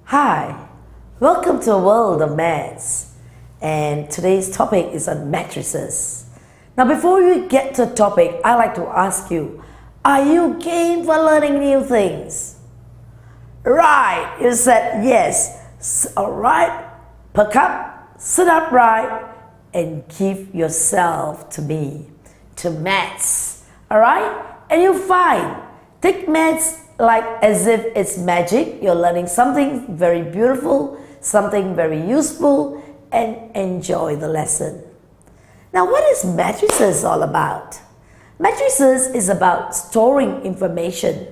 Hi, welcome to a world of maths, and today's topic is on matrices. Now before we get to the topic, I'd like to ask you, are you game for learning new things? Right, you said yes. Alright, perk up, sit upright, and give yourself to me, to maths. Alright, and you'll find, take maths like as if it's magic. You're learning something very beautiful, something very useful, and enjoy the lesson. Now what is matrices all about? Matrices is about storing information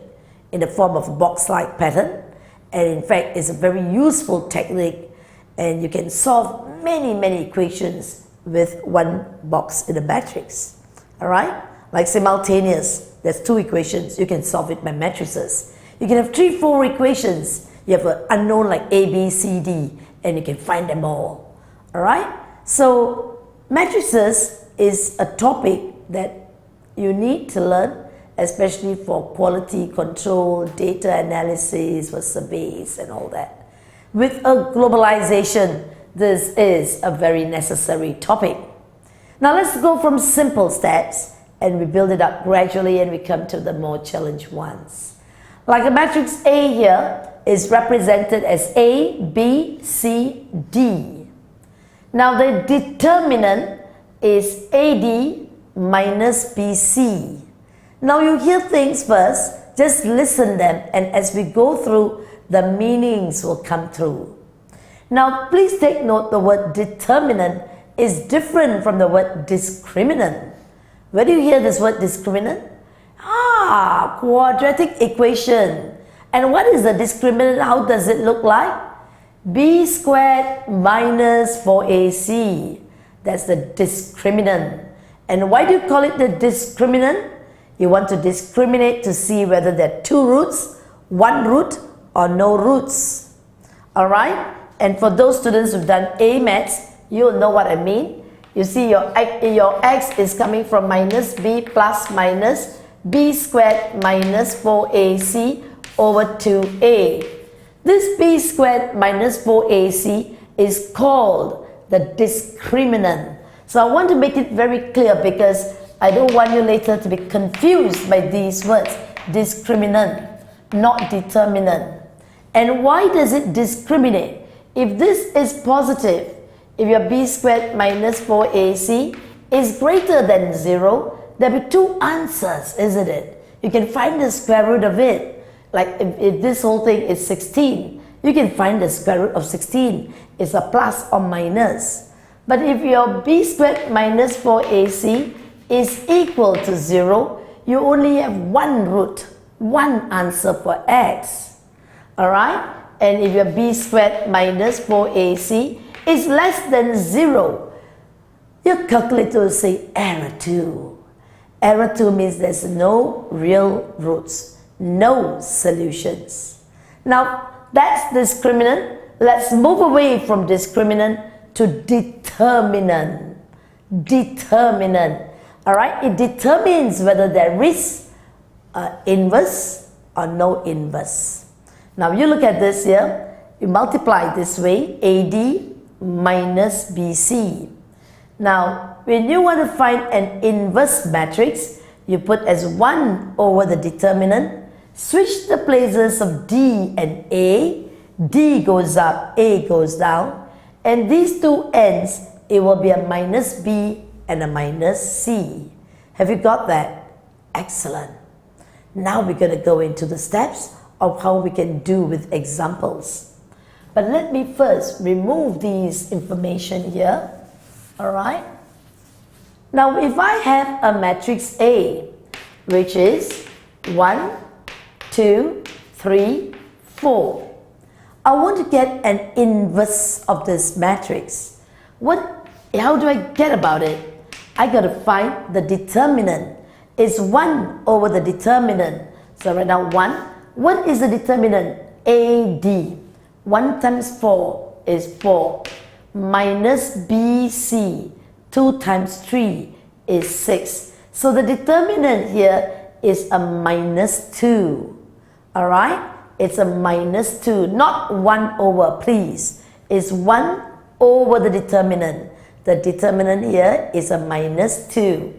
in the form of a box-like pattern, and in fact it's a very useful technique, and you can solve many equations with one box in a matrix. Alright? Like simultaneous, there's two equations, you can solve it by matrices. You can have 3, 4 equations, you have an unknown like A, B, C, D, and you can find them all. Alright? So matrices is a topic that you need to learn, especially for quality control, data analysis, for surveys and all that. With a globalization, this is a very necessary topic. Now let's go from simple steps and we build it up gradually and we come to the more challenged ones. Like a matrix A here is represented as A, B, C, D. Now the determinant is AD minus BC. Now you hear things first, just listen them, and as we go through, the meanings will come through. Now please take note, the word determinant is different from the word discriminant. Where do you hear this word discriminant? Quadratic equation. And what is the discriminant? How does it look like? B squared minus 4AC. That's the discriminant. And why do you call it the discriminant? You want to discriminate to see whether there are 2 roots, 1 root, or no roots. Alright? And for those students who've done E.Maths, you'll know what I mean. You see your x is coming from minus b plus minus b squared minus 4ac over 2a. This b squared minus 4ac is called the discriminant. So I want to make it very clear because I don't want you later to be confused by these words. Discriminant, not determinant. And why does it discriminate? If this is positive, if your b squared minus 4ac is greater than 0, there will be 2 answers, isn't it? You can find the square root of it. Like if this whole thing is 16, you can find the square root of 16. It's a plus or minus. But if your b squared minus 4ac is equal to 0, you only have 1 root, 1 answer for x. Alright? And if your b squared minus 4ac is less than 0, your calculator will say error 2. Error 2 means there's no real roots, no solutions. Now that's discriminant. Let's move away from discriminant to determinant. Determinant. Alright, it determines whether there is inverse or no inverse. Now you look at this here, you multiply this way, AD minus BC. Now, when you want to find an inverse matrix, you put as 1 over the determinant, switch the places of D and A, D goes up, A goes down, and these two ends, it will be a minus B and a minus C. Have you got that? Excellent. Now we're going to go into the steps of how we can do with examples. But let me first remove these information here. Alright? Now if I have a matrix A, which is 1, 2, 3, 4. I want to get an inverse of this matrix. How do I get about it? I got to find the determinant. It's 1 over the determinant. So right now 1. What is the determinant? AD. 1 times 4 is 4. Minus BC. 2 times 3 is 6. So the determinant here is a minus 2. Alright? it's a minus 2, not 1 over, please. It's 1 over the determinant. The determinant here is a minus 2.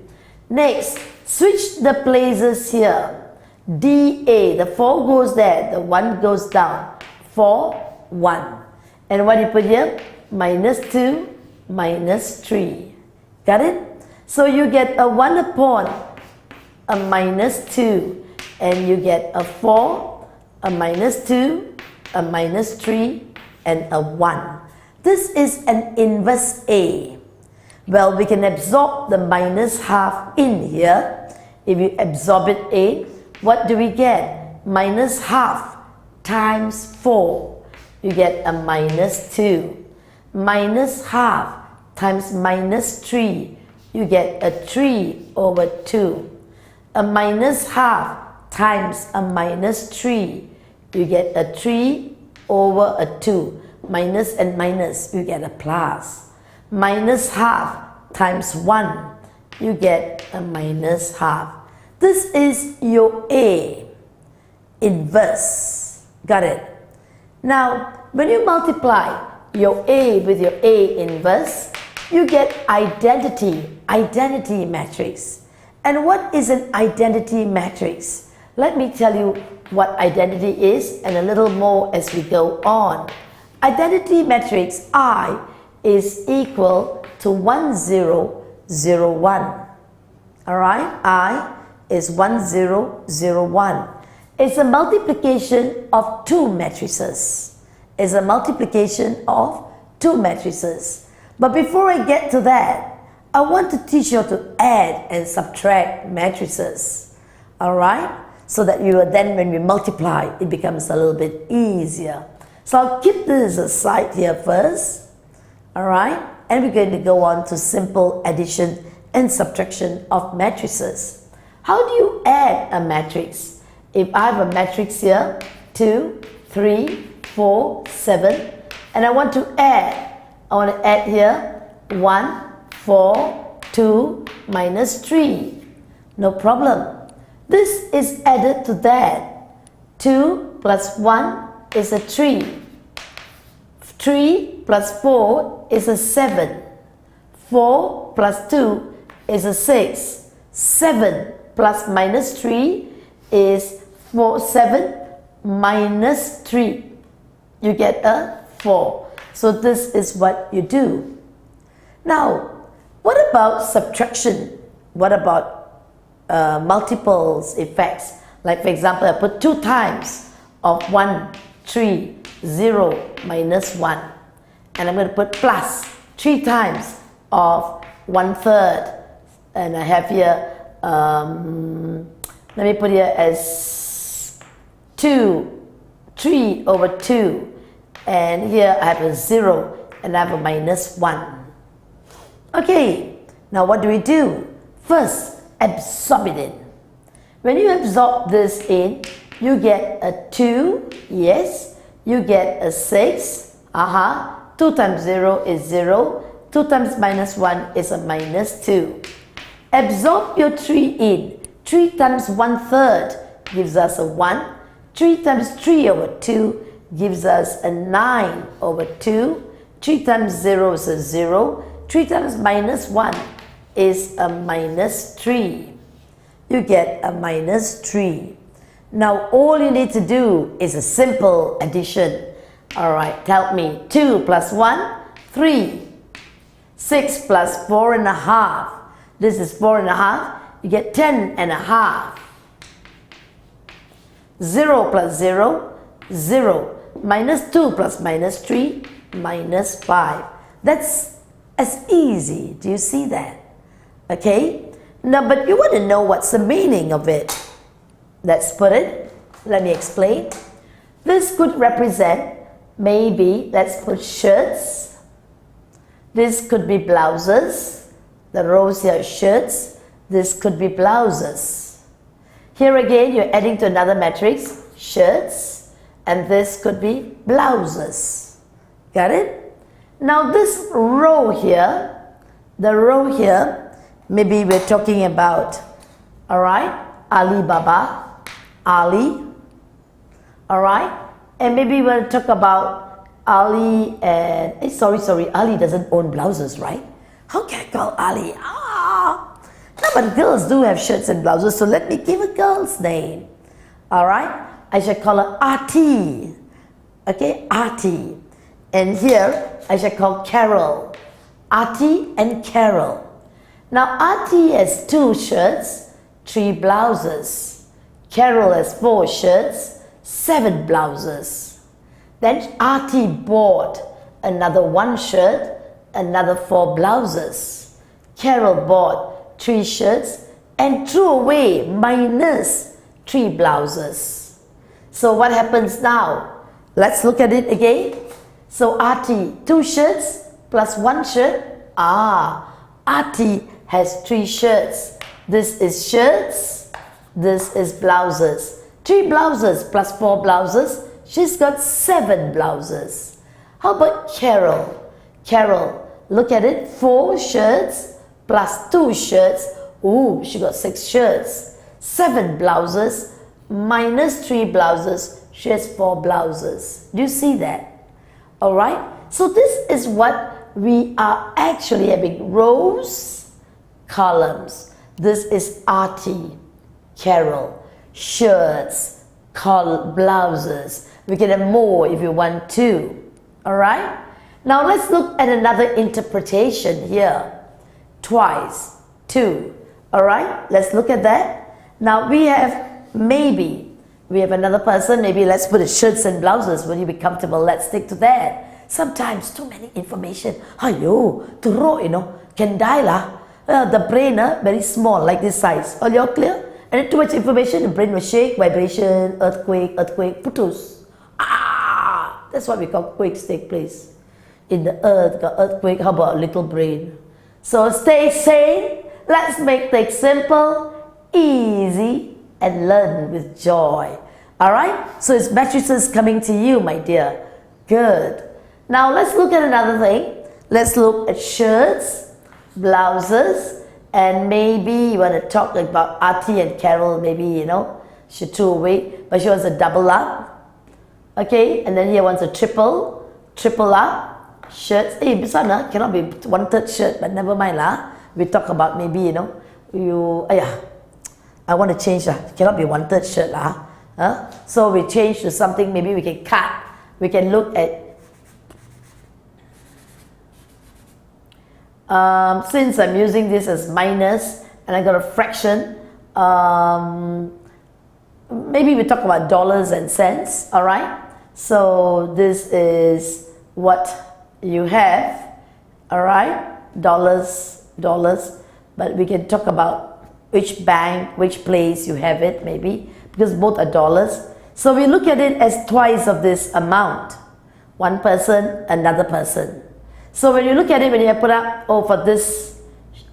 Next, switch the places here. dA, the 4 goes there, the 1 goes down. 4, 1. And what do you put here? Minus 2, minus 3. Got it? So you get a 1 upon a minus 2. And you get a 4, a minus 2, a minus 3, and a 1. This is an inverse A. Well, we can absorb the minus half in here. If you absorb it in, what do we get? Minus half times 4. You get a minus 2. Minus half times minus 3. You get a 3 over 2. A minus half times a minus 3. You get a 3 over a 2. Minus and minus, you get a plus. Minus half times 1, you get a minus half. This is your A, inverse. Got it? Now, when you multiply your A with your A inverse, you get identity matrix. And what is an identity matrix? Let me tell you what identity is and a little more as we go on. Identity matrix I is equal to 1, 0, 0, 1. Alright? I is 1, 0, 0, 1. It's a multiplication of two matrices. It's a multiplication of two matrices. But before I get to that, I want to teach you how to add and subtract matrices. Alright? So that you will then, when we multiply, it becomes a little bit easier. So I'll keep this aside here first. Alright? And we're going to go on to simple addition and subtraction of matrices. How do you add a matrix? If I have a matrix here, 2, 3, 4, 7, and I want to add here 1, 4, 2, minus 3. No problem. This is added to that. 2 plus 1 is a 3. 3 plus 4 is a 7. 4 plus 2 is a 6. 7 plus minus 3 is 7 minus 3. You get a 4. So this is what you do. Now, what about subtraction? What about multiples effects? Like for example, I put 2 times of 1, 3, 0, minus 1. And I'm going to put plus 3 times of 1/3. And I have here, let me put here as 3 over 2. And here I have a 0 and I have a minus 1. Okay, now what do we do? First, absorb it in. When you absorb this in, you get a 2, yes. You get a 6, 2 times 0 is 0. 2 times minus 1 is a minus 2. Absorb your 3 in. 3 times 1/3 gives us a 1. 3 times 3 over 2 gives us a 9 over 2. 3 times 0 is a 0. 3 times minus 1 is a minus 3. You get a minus 3. Now all you need to do is a simple addition. Alright, help me. 2 plus 1, 3. 6 plus 4.5. This is 4.5. You get 10.5. 0 plus 0, 0. Minus 2 plus minus 3, minus 5. That's as easy. Do you see that? Okay? Now, but you want to know what's the meaning of it. Let's put it. Let me explain. This could represent, maybe, let's put shirts. This could be blouses. The rows here are shirts. This could be blouses. Here again, you're adding to another matrix, shirts. And this could be blouses. Got it? Now this row here, the row here, maybe we're talking about, alright, Alibaba, Ali, Alright? And maybe we'll talk about Ali and, Ali doesn't own blouses, right? How can I call Ali? No, but girls do have shirts and blouses, so let me give a girl's name. Alright? I shall call her Artie. Okay, Artie. And here, I shall call Carol. Artie and Carol. Now, Artie has 2 shirts, 3 blouses. Carol has 4 shirts, 7 blouses. Then Artie bought another 1 shirt, another 4 blouses. Carol bought 3 shirts and threw away minus 3 blouses. So what happens now? Let's look at it again. So Artie, 2 shirts plus 1 shirt. Artie has 3 shirts. This is shirts, this is blouses. 3 blouses plus 4 blouses, she's got 7 blouses. How about Carol? Carol, look at it, 4 shirts plus 2 shirts. Ooh, she got 6 shirts. 7 blouses minus 3 blouses, she has 4 blouses. Do you see that? Alright, so this is what we are actually having: rows, columns. This is Artie, Carol, shirts, blouses. We can have more if you want to. Alright, now let's look at another interpretation here. Twice, 2. Alright, let's look at that. Now we have maybe. We have another person, maybe let's put it shirts and blouses. Will you be comfortable? Let's stick to that. Sometimes too many information. Ayo, throat, can die lah. The brain very small, like this size. Are you all clear? And too much information, the brain will shake, vibration, earthquake, putus. That's what we call quakes take place. In the earth, got earthquake, how about a little brain? So stay sane, let's make things simple, easy, and learn with joy. Alright? So it's matrices coming to you, my dear. Good. Now let's look at another thing. Let's look at shirts, blouses, and maybe you want to talk about Artie and Carol. Maybe, she threw away, but she wants a double up. Okay, and then here wants a triple up. Shirts. Hey, this one cannot be 1/3 shirt, but never mind lah. We talk about maybe, I want to change cannot be 1/3 shirt lah. So we change to something, maybe we can cut. We can look at since I'm using this as minus and I got a fraction, maybe we talk about dollars and cents. Alright, so this is what you have. Alright, dollars, but we can talk about which bank, which place you have it, maybe, because both are dollars. So we look at it as twice of this amount. One person, another person. So when you look at it, when you put up, for this,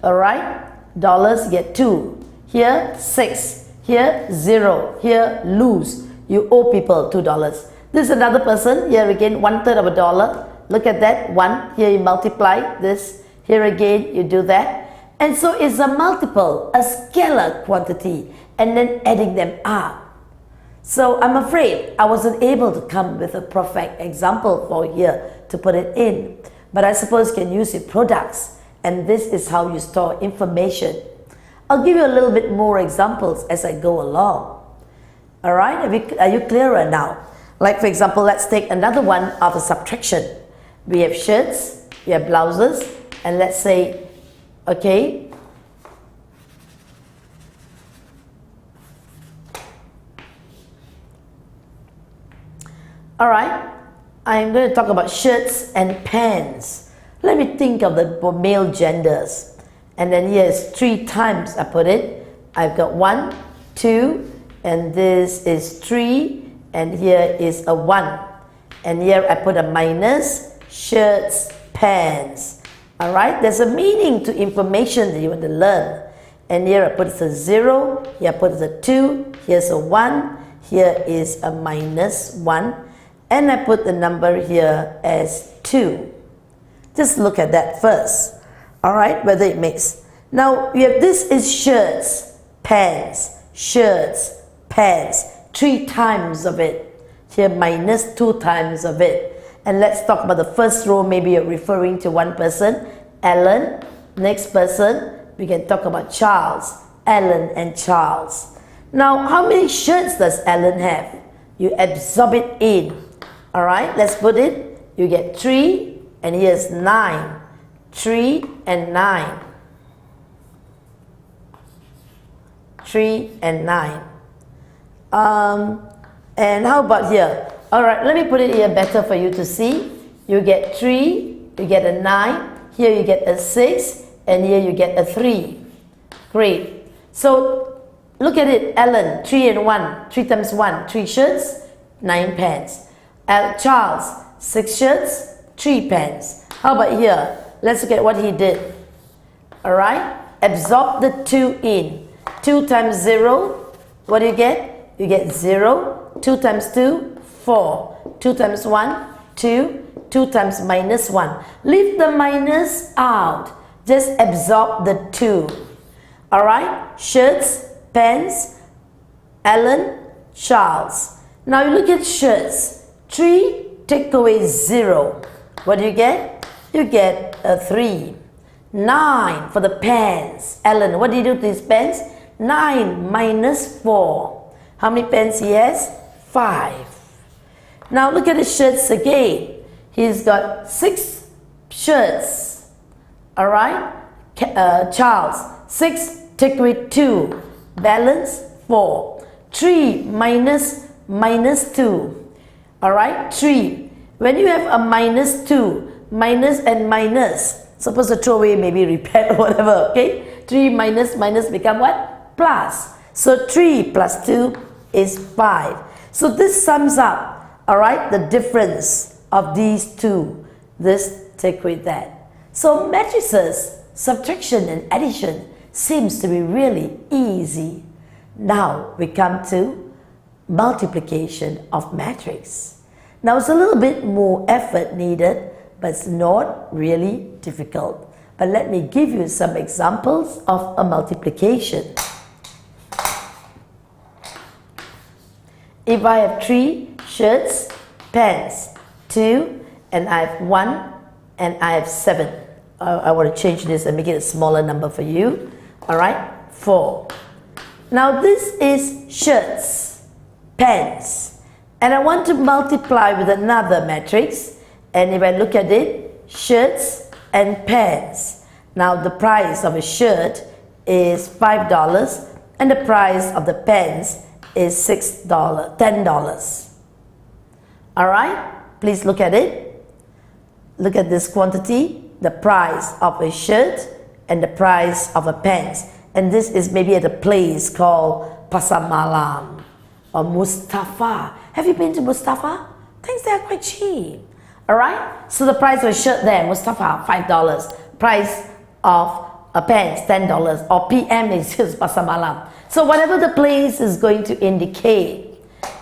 alright, dollars, you get 2. Here, 6. Here, 0. Here, lose. You owe people $2. This is another person. Here again, 1/3 of a dollar. Look at that, 1. Here you multiply this. Here again, you do that. And so it's a multiple, a scalar quantity, and then adding them up. So I'm afraid I wasn't able to come with a perfect example for here to put it in. But I suppose you can use your products, and this is how you store information. I'll give you a little bit more examples as I go along. Alright, are you clearer now? Like for example, let's take another one of a subtraction. We have shirts, we have blouses, and let's say, okay, alright, I'm going to talk about shirts and pants. Let me think of the male genders. And then here's 3 times I put it. I've got 1, 2, and this is 3, and here is a 1. And here I put a minus, shirts, pants. Alright, there's a meaning to information that you want to learn. And here I put a 0, here I put a 2, here's a 1, here is a minus 1. And I put the number here as 2. Just look at that first. Alright, whether it makes. Now, we have this is shirts, pants, 3 times of it. here minus 2 times of it. And let's talk about the first row. Maybe you're referring to one person, Alan. Next person, we can talk about Charles, Alan and Charles. Now, how many shirts does Alan have? You absorb it in. Alright, let's put it. You get 3, and here's 9. 3 and 9. 3 and 9. And how about here? Alright, let me put it here better for you to see. You get 3, you get a 9, here you get a 6, and here you get a 3. Great. So, look at it, Alan, 3 and 1. 3 times 1, 3 shirts, 9 pants. Charles, 6 shirts, 3 pants. How about here? Let's look at what he did. Alright, absorb the 2 in. 2 times 0, what do you get? You get 0. 2 times 2, 4. 2 times 1, 2. 2 times minus 1. Leave the minus out. Just absorb the 2. Alright, shirts, pants, Alan, Charles. Now you look at shirts. 3 take away 0. What do you get? You get a 3. 9 for the pants. Alan, what do you do to his pants? 9 minus 4. How many pants he has? 5. Now look at the shirts again. He's got 6 shirts. Alright? Charles, 6 take away 2. Balance 4. 3 minus 2. Alright, 3. When you have a minus 2, minus and minus, supposed to throw away, maybe repeat or whatever, okay? 3 minus become what? Plus. So 3 plus 2 is 5. So this sums up, alright, the difference of these two. This take away that. So matrices, subtraction and addition seems to be really easy. Now we come to multiplication of matrix. Now it's a little bit more effort needed, but it's not really difficult. But let me give you some examples of a multiplication. If I have 3 shirts, pants, 2, and I have 1, and I have 7. I want to change this and make it a smaller number for you. Alright, 4. Now this is shirts, pants. And I want to multiply with another matrix. And if I look at it, shirts and pants. Now the price of a shirt is $5 and the price of the pants is $10. Alright, please look at it. Look at this quantity, the price of a shirt and the price of a pants. And this is maybe at a place called Pasar Malam or Mustafa. Have you been to Mustafa? Things there are quite cheap. Alright? So the price of a shirt there, Mustafa, $5. Price of a pants, $10. Or PM is just Pasar Malam. So whatever the place is going to indicate.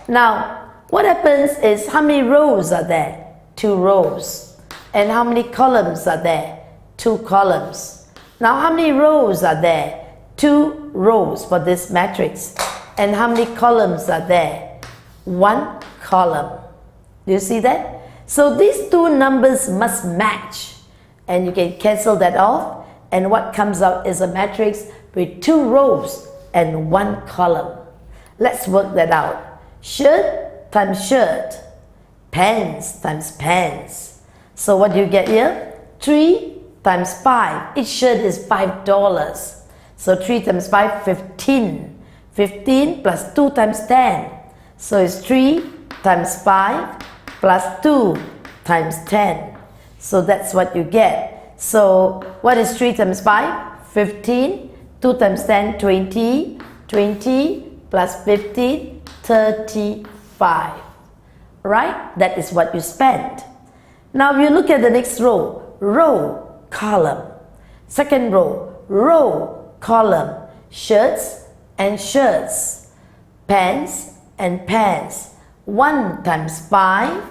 Now, what happens is, how many rows are there? 2 rows. And how many columns are there? 2 columns. Now, how many rows are there? 2 rows for this matrix. And how many columns are there? 1 column. Do you see that? So these 2 numbers must match. And you can cancel that off. And what comes out is a matrix with 2 rows and 1 column. Let's work that out. Shirt times shirt. Pants times pants. So what do you get here? 3 times 5. Each shirt is $5. So 3 times 5, 15. 15 plus 2 times 10. So it's 3 times 5 plus 2 times 10. So that's what you get. So what is 3 times 5? 15. 2 times 10, 20. 20 plus 15, 35. Right? That is what you spent. Now you look at the next row. Row, column. Second row, row, column. Shirts and shirts. Pants and pants. 1 times 5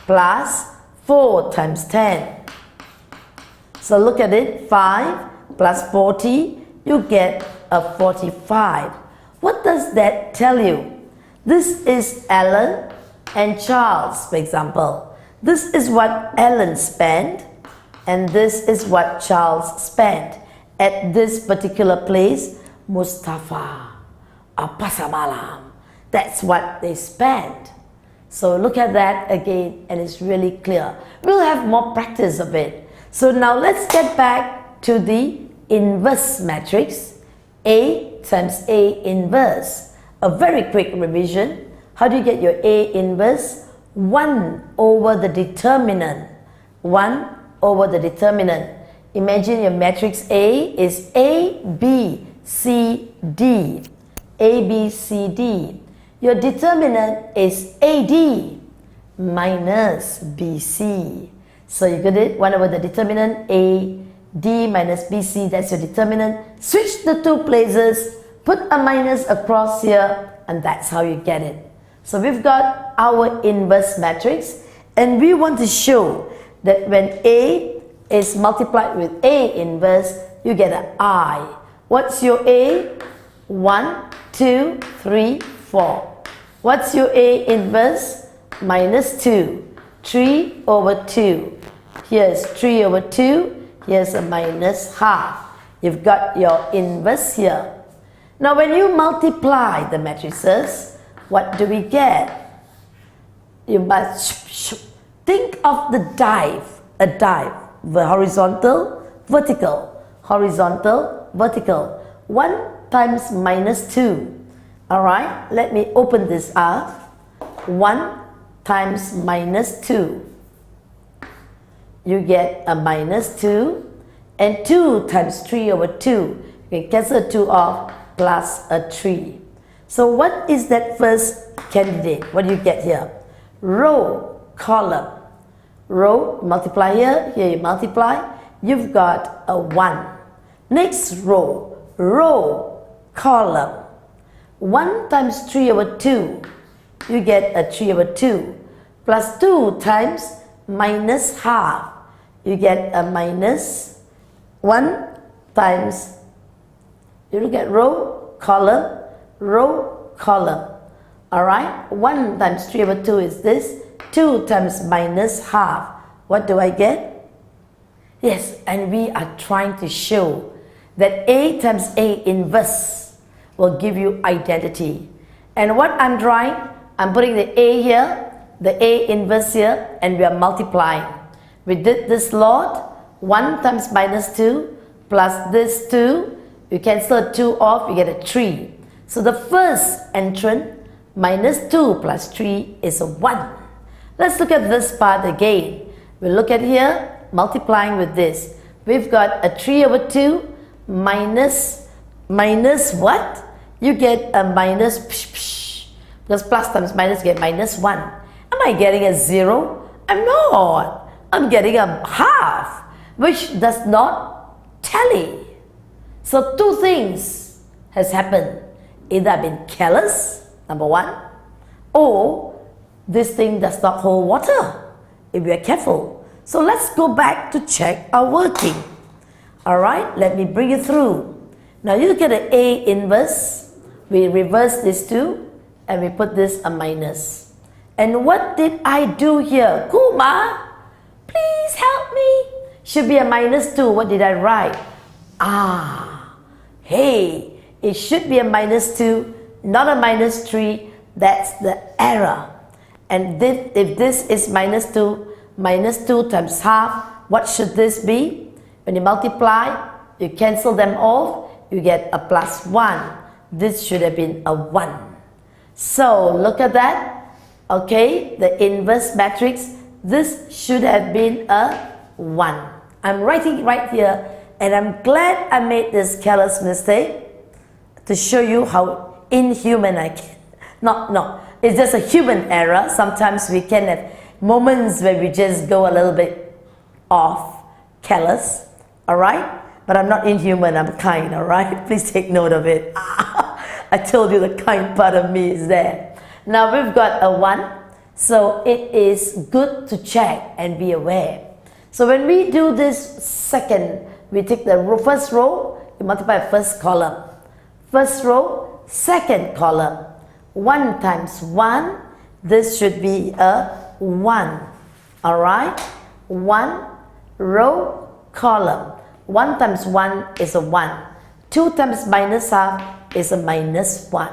plus 4 times 10. So look at it. 5 plus 40, you get a 45. What does that tell you? This is Alan and Charles, for example. This is what Alan spent, and this is what Charles spent at this particular place, Mustafa, or Pasar Malam. That's what they spent. So look at that again, and it's really clear. We'll have more practice of it. So now let's get back to the inverse matrix, A times A inverse. A very quick revision. How do you get your A inverse? 1 over the determinant. 1 over the determinant. Imagine your matrix A is A, B, C, D. A, B, C, D. Your determinant is AD minus BC. So you got it, 1 over the determinant, AD minus BC, that's your determinant. Switch the two places, put a minus across here, and that's how you get it. So we've got our inverse matrix, and we want to show that when A is multiplied with A inverse, you get an I. What's your A? 1, 2, 3, 4. What's your A inverse? Minus 2. 3 over 2. Here's 3 over 2. Here's a minus half. You've got your inverse here. Now when you multiply the matrices, what do we get? You must think of the dive. A dive. The horizontal, vertical. Horizontal, vertical. 1 times minus 2. Alright, let me open this up. 1 times minus 2. You get a minus 2. And 2 times 3 over 2. You can cancel 2 off, plus a 3. So what is that first candidate? What do you get here? Row, column. Row, multiply here. Here you multiply. You've got a 1. Next row, row, column. 1 times 3 over 2, you get a 3 over 2, plus 2 times minus half, you get a minus 1 times, you look at row, column, alright, 1 times 3 over 2 is this, 2 times minus half, what do I get? Yes, and we are trying to show that A times A inverse will give you identity. And what I'm drawing, I'm putting the A here, the A inverse here, and we are multiplying. We did this lot, 1 times minus 2, plus this 2, you cancel 2 off, you get a 3. So the first entrant, minus 2 plus 3 is a 1. Let's look at this part again. We'll look at here, multiplying with this. We've got a 3 over 2 minus what? You get a minus, because plus times minus get minus 1. Am I getting a 0? I'm not. I'm getting a half, which does not tally. So two things has happened. Either I've been careless, number 1, or this thing does not hold water, if we are careful. So let's go back to check our working. Alright, let me bring you through. Now you look at the A inverse. We reverse this 2 and we put this a minus. And what did I do here? Kumar, please help me. Should be a minus 2. What did I write? Hey, it should be a minus 2, not a minus 3. That's the error. And if this is minus 2 times half, what should this be? When you multiply, you cancel them off, you get a plus 1. This should have been a 1. So look at that. Okay, the inverse matrix, this should have been a 1. I'm writing it right here, and I'm glad I made this careless mistake to show you how inhuman I can. No, it's just a human error. Sometimes we can have moments where we just go a little bit off, careless, alright? But I'm not inhuman, I'm kind, alright? Please take note of it. I told you the kind part of me is there. Now we've got a 1, so it is good to check and be aware. So when we do this second, we take the first row, you multiply first column. First row, second column. 1 times 1, this should be a 1. Alright? 1 row column. 1 times 1 is a 1. 2 times minus half is a minus 1.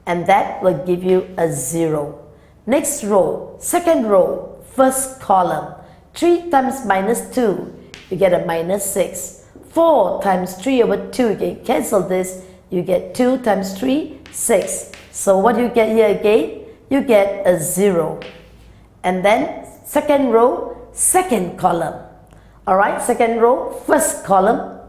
And that will give you a 0. Next row, second row, first column. 3 times minus 2, you get a minus 6. 4 times 3 over 2, you can cancel this. You get 2 times 3, 6. So what do you get here again? You get a 0. And then second row, second column. Alright, second row, first column,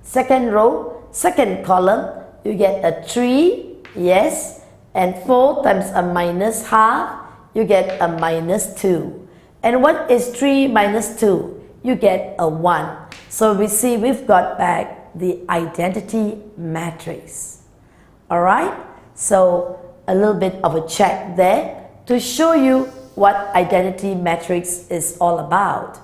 second row, second column, you get a 3, yes, and 4 times a minus half, you get a minus 2. And what is 3 minus 2? You get a 1. So we see we've got back the identity matrix. Alright, so a little bit of a check there to show you what identity matrix is all about.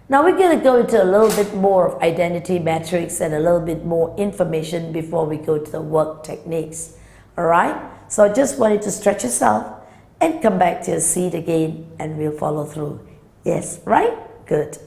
Now we're going to go into a little bit more of identity matrix and a little bit more information before we go to the work techniques. Alright, so I just want you to stretch yourself and come back to your seat again and we'll follow through. Yes, right? Good.